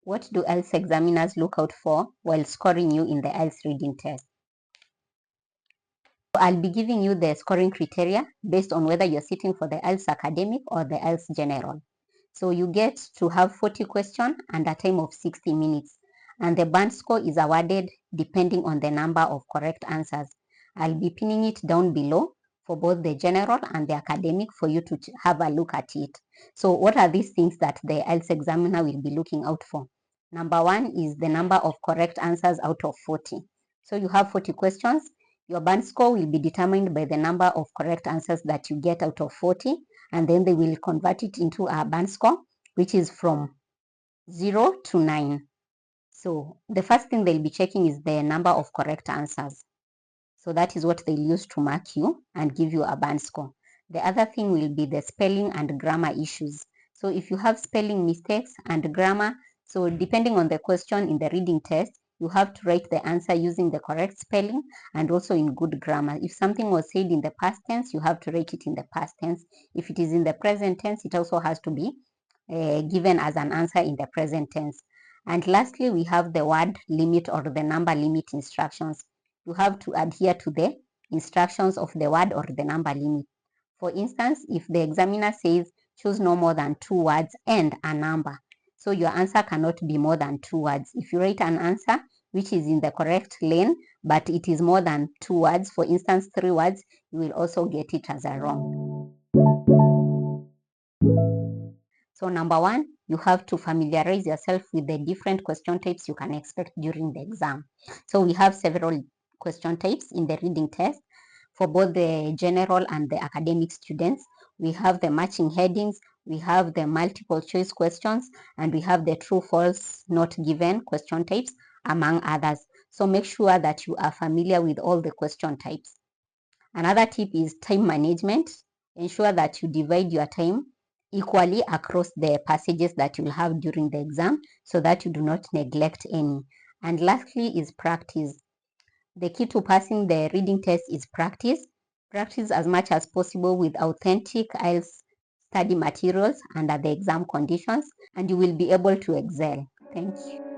What do Ielts examiners look out for while scoring you in the Ielts reading test? I'll be giving you the scoring criteria based on whether you're sitting for the Ielts academic or the Ielts general. So you get to have 40 questions and a time of 60 minutes. And the band score is awarded depending on the number of correct answers. I'll be pinning it down below for both the general and the academic for you to have a look at it. So what are these things that the Ielts examiner will be looking out for? Number one is the number of correct answers out of 40. So you have 40 questions. Your band score will be determined by the number of correct answers that you get out of 40, and then they will convert it into a band score, which is from 0 to 9. So the first thing they'll be checking is the number of correct answers. So that is what they'll use to mark you and give you a band score. The other thing will be the spelling and grammar issues. So if you have spelling mistakes and grammar, so depending on the question in the reading test, you have to write the answer using the correct spelling and also in good grammar. If something was said in the past tense, you have to write it in the past tense. If it is in the present tense, it also has to be given as an answer in the present tense. And lastly, we have the word limit or the number limit instructions. You have to adhere to the instructions of the word or the number limit. For instance, if the examiner says choose no more than 2 words and a number, so your answer cannot be more than 2 words. If you write an answer which is in the correct lane, but it is more than 2 words, for instance, 3 words, you will also get it as a wrong. So number one, you have to familiarize yourself with the different question types you can expect during the exam. So we have several question types in the reading test for both the general and the academic students. We have the matching headings, we have the multiple choice questions, and we have the true, false, not given question types, among others. So make sure that you are familiar with all the question types. Another tip is time management. Ensure that you divide your time equally across the passages that you'll have during the exam so that you do not neglect any. And lastly is practice. The key to passing the reading test is practice. Practice as much as possible with authentic Ielts study materials under the exam conditions, and you will be able to excel. Thank you.